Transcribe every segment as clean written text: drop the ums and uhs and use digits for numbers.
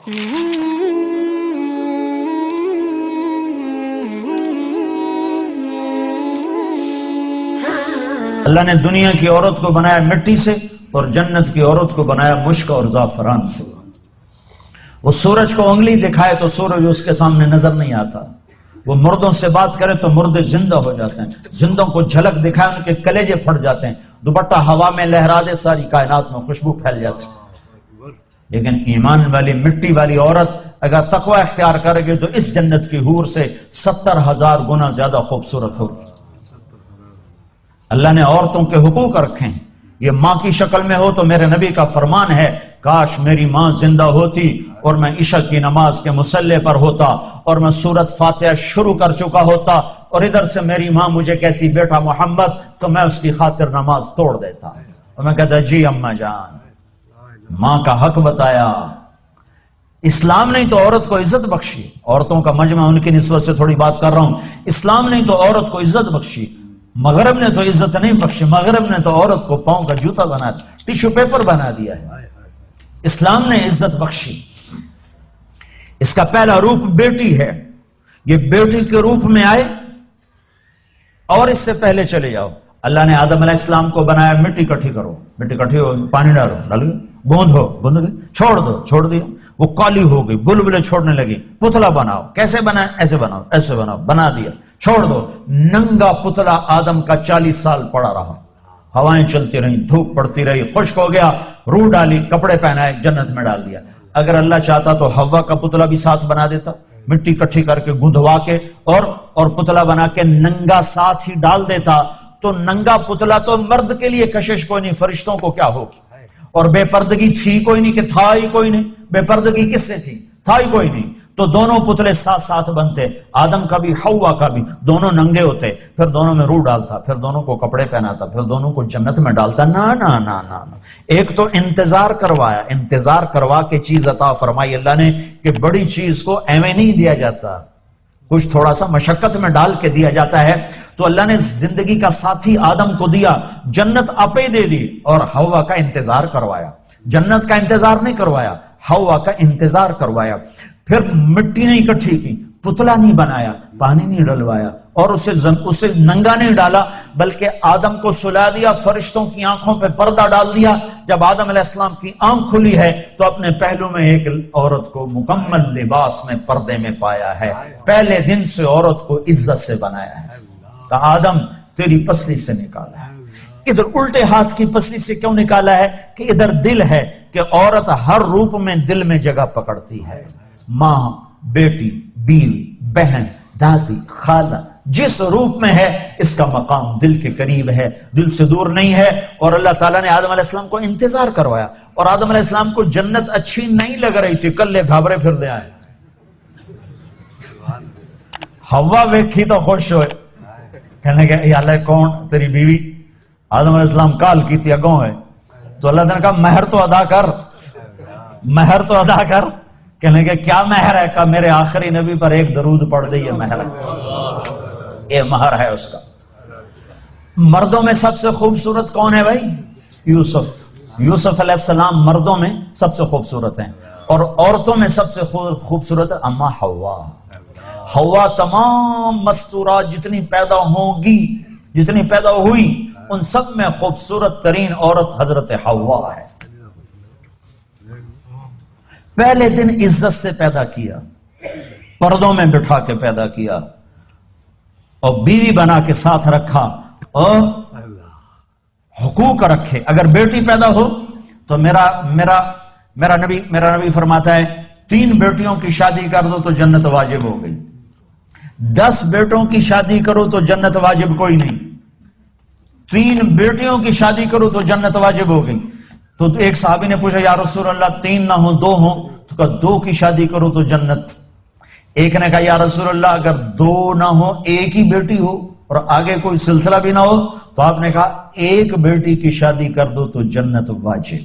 اللہ نے دنیا کی عورت کو بنایا مٹی سے اور جنت کی عورت کو بنایا مشک اور زعفران سے۔ وہ سورج کو انگلی دکھائے تو سورج اس کے سامنے نظر نہیں آتا، وہ مردوں سے بات کرے تو مردے زندہ ہو جاتے ہیں، زندوں کو جھلک دکھائے ان کے کلیجے پھٹ جاتے ہیں، دوپٹہ ہوا میں لہرا دے ساری کائنات میں خوشبو پھیل جاتی۔ لیکن ایمان والی مٹی والی عورت اگر تقوی اختیار کرے گی تو اس جنت کی حور سے 70,000 گنا زیادہ خوبصورت ہوگی۔ اللہ نے عورتوں کے حقوق رکھے ہیں، یہ ماں کی شکل میں ہو تو میرے نبی کا فرمان ہے کاش میری ماں زندہ ہوتی اور میں عشاء کی نماز کے مصلی پر ہوتا اور میں سورت فاتحہ شروع کر چکا ہوتا اور ادھر سے میری ماں مجھے کہتی بیٹا محمد، تو میں اس کی خاطر نماز توڑ دیتا اور میں کہتا جی اماں جان۔ ماں کا حق بتایا۔ اسلام نے تو عورت کو عزت بخشی، عورتوں کا مجمع ان کی نسبت سے تھوڑی بات کر رہا ہوں، اسلام نے تو عورت کو عزت بخشی، مغرب نے تو عزت نہیں بخشی، مغرب نے تو عورت کو پاؤں کا جوتا بنا دیا، ٹیشو پیپر بنا دیا ہے۔ اسلام نے عزت بخشی۔ اس کا پہلا روپ بیٹی ہے، یہ بیٹی کے روپ میں آئے اور اس سے پہلے چلے جاؤ۔ اللہ نے آدم علیہ السلام کو بنایا مٹی کٹھی کرو، مٹی کٹھی ہو پانی ڈالو، ڈال گئی، گوندھو، گوندھ گئی، چھوڑ دو، چھوڑ دیا، وہ کالی ہو گئی، بلبلے چھوڑنے لگی، پتلا بناؤ، کیسے بنائے؟ ایسے بناؤ، ایسے بناؤ، بنا دیا، چھوڑ دو۔ ننگا پتلا آدم کا 40 سال پڑا رہا، ہوائیں چلتی رہیں، دھوپ پڑتی رہی، خشک ہو گیا، روح ڈالی، کپڑے پہنائے، جنت میں ڈال دیا۔ اگر اللہ چاہتا تو حوا کا پتلا بھی ساتھ بنا دیتا، مٹی کٹھی کر کے گندھوا کے اور پتلا بنا کے ننگا ساتھ ہی ڈال دیتا، تو ننگا پتلا تو مرد کے لیے کشش کوئی نہیں، فرشتوں کو کیا ہوگی؟ اور بے پردگی تھی کوئی نہیں کہ تھا ہی کوئی نہیں، بے پردگی کس سے تھی؟ تھا ہی کوئی نہیں، تو دونوں پتلے ساتھ ساتھ بنتے، آدم کا بھی حوا کا بھی، دونوں ننگے ہوتے، پھر دونوں میں روح ڈالتا، پھر دونوں کو کپڑے پہناتا، پھر دونوں کو جنت میں ڈالتا۔ نا نا نا نا نا، ایک تو انتظار کروایا، انتظار کروا کے چیز عطا فرمائی اللہ نے کہ بڑی چیز کو ایویں نہیں دیا جاتا، کچھ تھوڑا سا مشقت میں ڈال کے دیا جاتا ہے۔ تو اللہ نے زندگی کا ساتھی آدم کو دیا، جنت اپے دے دی اور حوا کا انتظار کروایا، جنت کا انتظار نہیں کروایا، حوا کا انتظار کروایا۔ پھر مٹی نہیں اکٹھی کی، پتلا نہیں بنایا، پانی نہیں ڈلوایا اور اسے ننگا نہیں ڈالا، بلکہ آدم کو سلا دیا، فرشتوں کی آنکھوں پہ پردہ ڈال دیا۔ جب آدم علیہ السلام کی آنکھ کھلی ہے تو اپنے پہلو میں ایک عورت کو مکمل لباس میں پردے میں پایا ہے۔ پہلے دن سے عورت کو عزت سے بنایا ہے، کہا آدم تیری پسلی سے نکالا ہے۔ ادھر الٹے ہاتھ کی پسلی سے کیوں نکالا ہے؟ کہ ادھر دل ہے، کہ عورت ہر روپ میں دل میں جگہ پکڑتی ہے، ماں، بیٹی، بیوی، بہن، دادی، خالہ، جس روپ میں ہے اس کا مقام دل کے قریب ہے، دل سے دور نہیں ہے۔ اور اللہ تعالیٰ نے آدم علیہ السلام کو انتظار کروایا، اور آدم علیہ السلام کو جنت اچھی نہیں لگ رہی تھی، کلے گھابرے پھر دے آئے، حوا ویکھی تو خوش ہوئے، کہنے کہ یا اللہ کون تیری بیوی؟ آدم علیہ السلام کال کی تھی اگوں ہے، تو اللہ تعالیٰ نے کہا مہر تو ادا کر، مہر تو ادا کر۔ کہنے کہ کیا مہر ہے؟ کہا میرے آخری نبی پر ایک درود پڑھ دے، یہ مہر ہے، یہ مہر ہے اس کا۔ مردوں میں سب سے خوبصورت کون ہے بھائی؟ یوسف، یوسف علیہ السلام مردوں میں سب سے خوبصورت ہیں، اور عورتوں میں سب سے خوبصورت ہے اما حوا۔ حوا تمام مستورات جتنی پیدا ہوں گی، جتنی پیدا ہوئی، ان سب میں خوبصورت ترین عورت حضرت حوا ہے۔ پہلے دن عزت سے پیدا کیا، پردوں میں بٹھا کے پیدا کیا، اور بیوی بنا کے ساتھ رکھا، اور حقوق رکھے۔ اگر بیٹی پیدا ہو تو میرا نبی فرماتا ہے 3 بیٹیوں کی شادی کر دو تو جنت واجب ہو گئی، 10 بیٹوں کی شادی کرو تو جنت واجب کوئی نہیں، 3 بیٹیوں کی شادی کرو تو جنت واجب ہو گئی۔ تو ایک صحابی نے پوچھا یا رسول اللہ 3 نہ ہو 2 ہوں؟ تو کہا 2 کی شادی کرو تو جنت۔ ایک نے کہا یا رسول اللہ اگر 2 نہ ہو، ایک ہی بیٹی ہو اور آگے کوئی سلسلہ بھی نہ ہو، تو آپ نے کہا 1 بیٹی کی شادی کر دو تو جنت واجب۔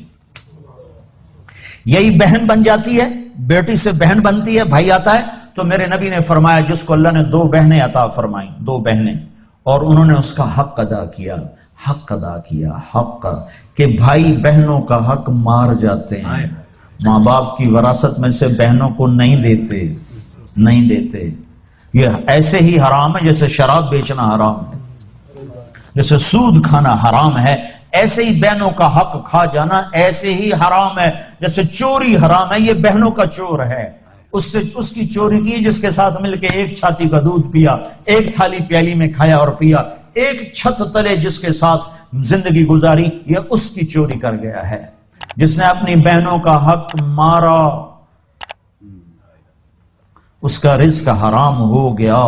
یہی بہن بن جاتی ہے، بیٹی سے بہن بنتی ہے، بھائی آتا ہے۔ تو میرے نبی نے فرمایا جس کو اللہ نے 2 بہنیں عطا فرمائیں، 2 بہنیں، اور انہوں نے اس کا حق ادا کیا، حق ادا کیا، حق، کہ بھائی بہنوں کا حق مار جاتے ہیں، ماں باپ کی وراثت میں سے بہنوں کو نہیں دیتے. یہ ایسے ہی حرام ہے جیسے شراب بیچنا حرام ہے، جیسے سود کھانا حرام ہے، ایسے ہی بہنوں کا حق کھا جانا ایسے ہی حرام ہے جیسے چوری حرام ہے. یہ بہنوں کا چور ہے، اس کی چوری کی جس کے ساتھ مل کے ایک چھاتی کا دودھ پیا، ایک تھالی پیالی میں کھایا اور پیا، ایک چھت تلے جس کے ساتھ زندگی گزاری، یہ اس کی چوری کر گیا ہے. جس نے اپنی بہنوں کا حق مارا اس کا رزق حرام ہو گیا.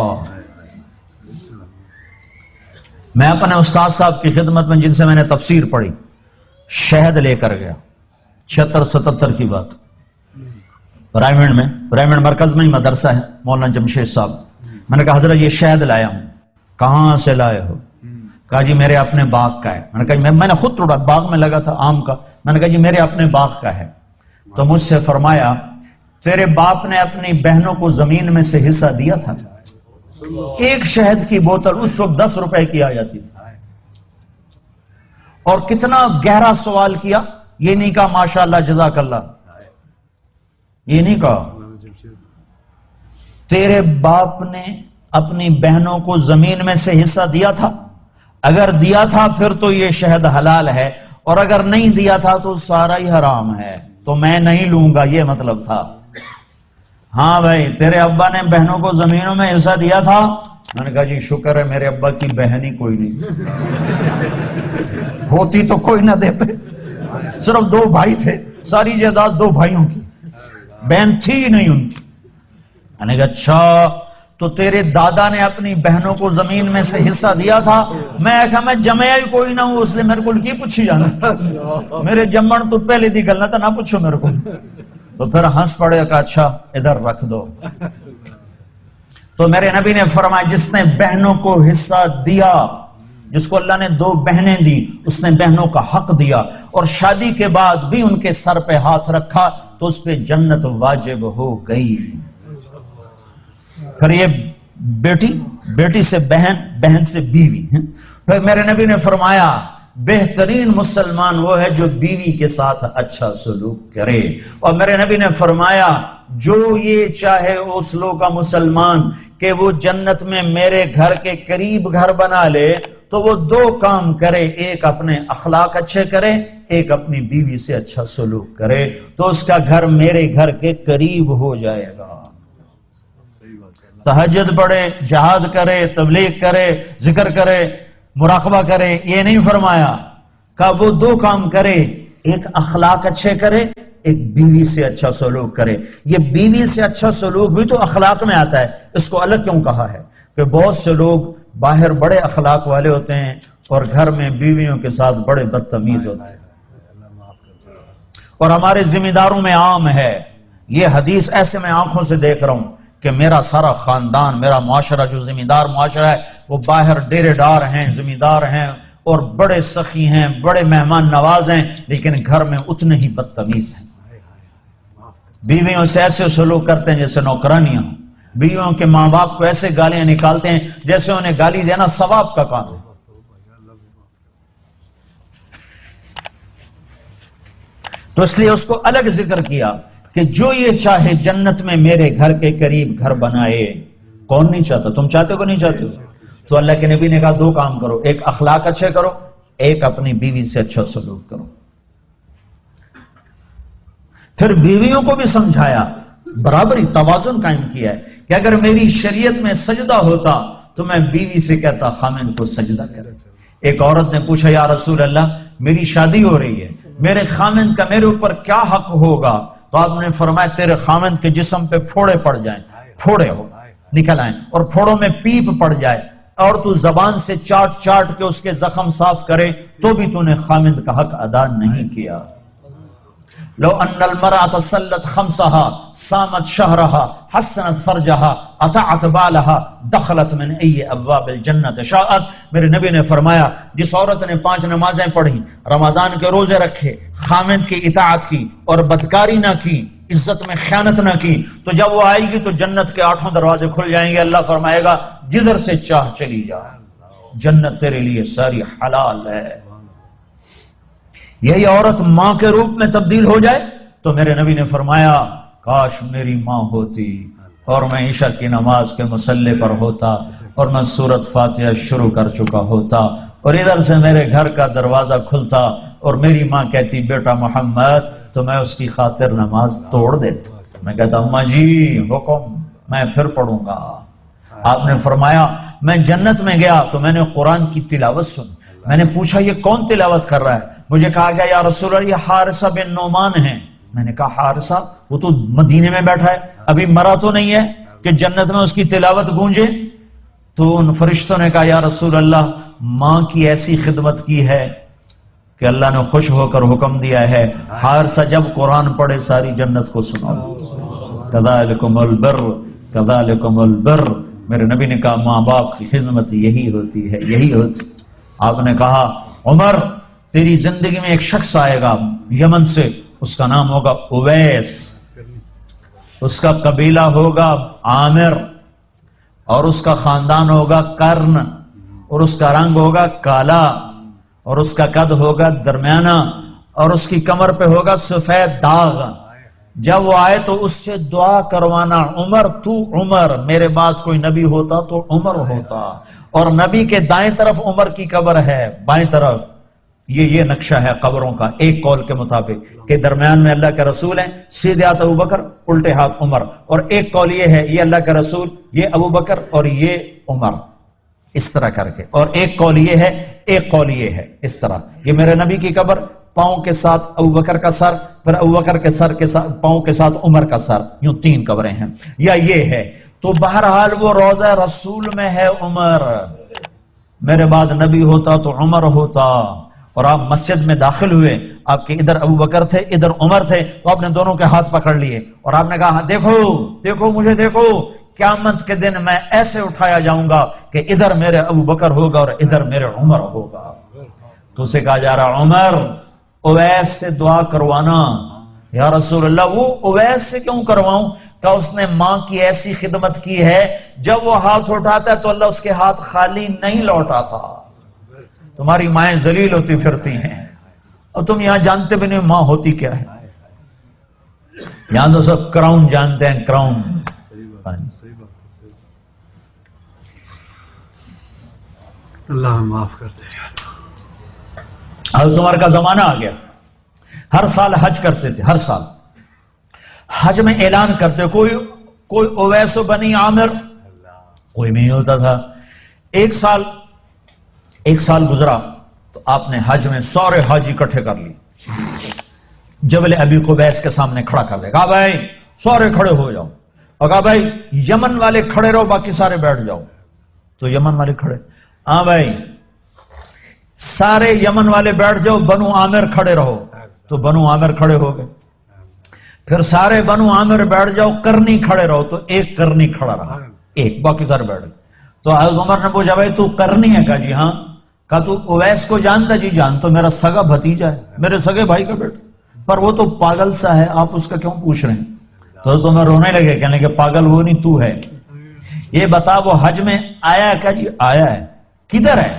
میں اپنے استاد صاحب کی خدمت میں جن سے میں نے تفسیر پڑھی، شہد لے کر گیا، 76-77 کی بات، رائمنڈ مرکز میں ہی مدرسہ ہے، مولانا جمشید صاحب. میں نے کہا حضرت یہ شہد لایا ہوں. کہاں سے لائے ہو؟ کہا جی میرے اپنے باغ کا ہے. میں نے کہا میں نے خود توڑا، باغ میں لگا تھا آم کا. میں نے کہا جی میرے اپنے باغ کا ہے. تو مجھ سے فرمایا تیرے باپ نے اپنی بہنوں کو زمین میں سے حصہ دیا تھا؟ ایک شہد کی بوتل اس وقت 10 روپے کی آ جاتی تھی. اور کتنا گہرا سوال کیا، یہ نہیں کہا ماشاءاللہ جزاک اللہ، یہ نہیں کہا تیرے باپ نے اپنی بہنوں کو زمین میں سے حصہ دیا تھا؟ اگر دیا تھا پھر تو یہ شہد حلال ہے، اور اگر نہیں دیا تھا تو سارا ہی حرام ہے، تو میں نہیں لوں گا، یہ مطلب تھا. ہاں بھائی تیرے ابا نے بہنوں کو زمینوں میں حصہ دیا تھا؟ میں نے کہا جی شکر ہے میرے ابا کی بہن ہی کوئی نہیں، ہوتی تو کوئی نہ دیتے. صرف 2 بھائی تھے، ساری جائیداد 2 بھائیوں کی، بہن تھی ہی نہیں ان کی. میں نے کہا اچھا تو تیرے دادا نے اپنی بہنوں کو زمین میں سے حصہ دیا تھا؟ میں کہا میں جمعیا ہی کوئی نہ ہوں، اس لیے میرے کو کی پوچھی جانا، میرے جمن تو پہلے دی گل نہ پوچھو میرے کو. تو پھر ہنس پڑے کہ اچھا ادھر رکھ دو. تو میرے نبی نے فرمایا جس نے بہنوں کو حصہ دیا، جس کو اللہ نے 2 بہنیں دی، اس نے بہنوں کا حق دیا، اور شادی کے بعد بھی ان کے سر پہ ہاتھ رکھا تو اس پہ جنت واجب ہو گئی. پھر یہ بیٹی سے بہن، بہن سے بیوی. پھر میرے نبی نے فرمایا بہترین مسلمان وہ ہے جو بیوی کے ساتھ اچھا سلوک کرے. اور میرے نبی نے فرمایا جو یہ چاہے اس لوگ کا مسلمان کہ وہ جنت میں میرے گھر کے قریب گھر بنا لے تو وہ 2 کام کرے، ایک اپنے اخلاق اچھے کرے، ایک اپنی بیوی سے اچھا سلوک کرے، تو اس کا گھر میرے گھر کے قریب ہو جائے گا. تہجد پڑھے، جہاد کرے، تبلیغ کرے، ذکر کرے، مراقبہ کرے، یہ نہیں فرمایا. کہ وہ 2 کام کرے، ایک اخلاق اچھے کرے، ایک بیوی سے اچھا سلوک کرے. یہ بیوی سے اچھا سلوک بھی تو اخلاق میں آتا ہے، اس کو الگ کیوں کہا ہے؟ کہ بہت سے لوگ باہر بڑے اخلاق والے ہوتے ہیں اور گھر میں بیویوں کے ساتھ بڑے بدتمیز ہوتے ہیں. اور ہمارے ذمہ داروں میں عام ہے یہ حدیث، ایسے میں آنکھوں سے دیکھ رہا ہوں کہ میرا سارا خاندان، میرا معاشرہ جو ذمہ دار معاشرہ ہے، وہ باہر ڈیرے دار ہیں، ذمہ دار ہیں اور بڑے سخی ہیں، بڑے مہمان نواز ہیں، لیکن گھر میں اتنے ہی بدتمیز ہیں. بیویوں سے ایسے سلوک کرتے ہیں جیسے نوکرانیاں، بیویوں کے ماں باپ کو ایسے گالیاں نکالتے ہیں جیسے انہیں گالی دینا ثواب کا کام ہے. تو اس لیے اس کو الگ ذکر کیا کہ جو یہ چاہے جنت میں میرے گھر کے قریب گھر بنائے. کون نہیں چاہتا؟ تم چاہتے ہو نہیں چاہتے ہو؟ تو اللہ کے نبی نے کہا 2 کام کرو، ایک اخلاق اچھے کرو، ایک اپنی بیوی سے اچھا سلوک کرو. پھر بیویوں کو بھی سمجھایا، برابری، توازن قائم کیا ہے کہ اگر میری شریعت میں سجدہ ہوتا تو میں بیوی سے کہتا خامند کو سجدہ کرے. ایک عورت نے پوچھا یا رسول اللہ میری شادی ہو رہی ہے، میرے خامند کا میرے اوپر کیا حق ہوگا؟ تو آپ نے فرمایا تیرے خامند کے جسم پہ پھوڑے پڑ جائیں، پھوڑے ہو نکل آئیں، اور پھوڑوں میں پیپ پڑ جائے، اور تو زبان سے چاٹ چاٹ کے اس کے زخم صاف کرے تو بھی تو نے خامند کا حق ادا نہیں کیا. لو ان المرأة صلت 5 صامت شهرها حسنت فرجها اطاعت بالها دخلت من ای ابواب الجنت شاءت. میرے نبی نے فرمایا جس عورت نے 5 نمازیں پڑھی، رمضان کے روزے رکھے، خامند کی اطاعت کی اور بدکاری نہ کی، عزت میں خیانت نہ کی، تو جب وہ آئے گی تو جنت کے 8 دروازے کھل جائیں گے. اللہ فرمائے گا جدھر سے چاہ چلی جا، جنت تیرے لیے ساری حلال ہے. یہی عورت ماں کے روپ میں تبدیل ہو جائے تو میرے نبی نے فرمایا کاش میری ماں ہوتی اور میں عشاء کی نماز کے مصلی پر ہوتا اور میں سورت فاتحہ شروع کر چکا ہوتا اور ادھر سے میرے گھر کا دروازہ کھلتا اور میری ماں کہتی بیٹا محمد، تو میں اس کی خاطر نماز توڑ دیتا۔ میں کہتا اماں جی حکم، میں پھر پڑھوں گا۔ آپ نے فرمایا میں جنت میں گیا تو میں نے قرآن کی تلاوت سن، میں نے پوچھا یہ کون تلاوت کر رہا ہے؟ مجھے کہا گیا یا رسول اللہ یہ حارثہ بن نعمان ہیں۔ میں نے کہا حارثہ؟ وہ تو مدینے میں بیٹھا ہے، ابھی مرا تو نہیں ہے کہ جنت میں اس کی تلاوت گونجے؟ تو ان فرشتوں نے کہا یا رسول اللہ ماں کی ایسی خدمت کی ہے کہ اللہ نے خوش ہو کر حکم دیا ہے حارثہ جب قرآن پڑھے ساری جنت کو سناؤ۔ کذالکم البر کذالکم البر۔ میرے نبی نے کہا ماں باپ کی خدمت یہی ہوتی ہے، یہی ہوتی۔ آپ نے کہا عمر تیری زندگی میں ایک شخص آئے گا یمن سے، اس کا نام ہوگا اویس، اس کا قبیلہ ہوگا عامر اور اس کا خاندان ہوگا کرن اور اس کا رنگ ہوگا کالا اور اس کا قد ہوگا درمیانہ اور اس کی کمر پہ ہوگا سفید داغ۔ جب وہ آئے تو اس سے دعا کروانا عمر تو عمر، میرے بعد کوئی نبی ہوتا تو عمر ہوتا، اور نبی کے دائیں طرف عمر کی قبر ہے، بائیں طرف یہ نقشہ ہے قبروں کا ایک قول کے مطابق کہ درمیان میں اللہ کے رسول ہیں، سیدھے ہاتھ ابو بکر الٹے ہاتھ عمر، اور ایک قول یہ ہے یہ اللہ کے رسول، یہ ابو بکر اور یہ عمر، اس طرح کر کے، اور ایک قول یہ ہے، ایک قول یہ ہے، اس طرح یہ میرے نبی کی قبر، پاؤں کے ساتھ ابو بکر کا سر، پھر ابو بکر کے سر کے ساتھ پاؤں کے ساتھ عمر کا سر، یوں تین قبریں ہیں، یا یہ ہے۔ تو بہرحال وہ روضہ رسول میں ہے عمر، میرے بعد نبی ہوتا تو عمر ہوتا۔ اور آپ مسجد میں داخل ہوئے، آپ کے ادھر ابو بکر تھے ادھر عمر تھے، تو آپ نے دونوں کے ہاتھ پکڑ لیے اور آپ نے کہا دیکھو دیکھو مجھے دیکھو، قیامت کے دن میں ایسے اٹھایا جاؤں گا کہ ادھر میرے ابو بکر ہوگا اور ادھر میرے عمر ہوگا۔ تو اسے کہا جا رہا عمر اویس سے دعا کروانا۔ یا رسول اللہ وہ اویس سے کیوں کرواؤں؟ کہ اس نے ماں کی ایسی خدمت کی ہے، جب وہ ہاتھ اٹھاتا ہے تو اللہ اس کے ہاتھ خالی نہیں لوٹاتا۔ تمہاری مائیں ذلیل ہوتی پھرتی ہیں اور تم یہاں جانتے بھی نہیں ماں ہوتی کیا ہے، یہاں تو سب کراؤن جانتے ہیں، کراؤن۔ اللہ معاف کرتے ہیں۔ حضرت عمر کا زمانہ آ گیا، ہر سال حج کرتے تھے، ہر سال حج میں اعلان کرتے، کوئی اویس بنی عامر کوئی بھی نہیں ہوتا تھا۔ ایک سال گزرا تو آپ نے حج میں سارے حاجی اکٹھے کر لی، جبل ابی قبیس کے سامنے کھڑا کر لے، کہا بھائی سارے کھڑے ہو جاؤ، اور کہا بھائی یمن والے کھڑے رہو باقی سارے بیٹھ جاؤ۔ تو یمن والے کھڑے، ہاں بھائی سارے یمن والے بیٹھ جاؤ، بنو عامر کھڑے رہو، تو بنو عامر کھڑے ہو گئے۔ پھر سارے بنو عامر بیٹھ جاؤ، کرنی کھڑے رہو، تو ایک کرنی کھڑا رہا، ایک، باقی سارے بیٹھ گئے۔ تو حضرت عمر نے پوچھا بھائی تو کرنی ہے؟ کہا جی ہاں۔ کہا تو اویس کو جانتا؟ جی جان، تو میرا سگا بھتیجا ہے، میرے سگے بھائی کا بیٹا، پر وہ تو پاگل سا ہے، آپ اس کا کیوں پوچھ رہے ہیں؟ تو حضرت عمر رونے لگے، کہنے کہ پاگل وہ نہیں تو ہے، یہ بتا وہ حج میں آیا ہے؟ کہا جی آیا ہے۔ کدھر ہے؟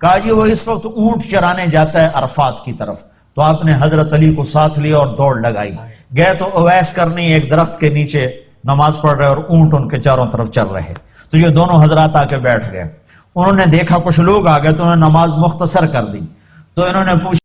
کہا جی وہ اس وقت اونٹ چرانے جاتا ہے عرفات کی طرف۔ تو آپ نے حضرت علی کو ساتھ لیا اور دوڑ لگائی، گئے تو اویس کرنی ایک درخت کے نیچے نماز پڑھ رہے اور اونٹ ان کے چاروں طرف چل رہے، تو یہ دونوں حضرات آ کے بیٹھ گئے۔ انہوں نے دیکھا کچھ لوگ آ گئے تو انہوں نے نماز مختصر کر دی، تو انہوں نے پوچھا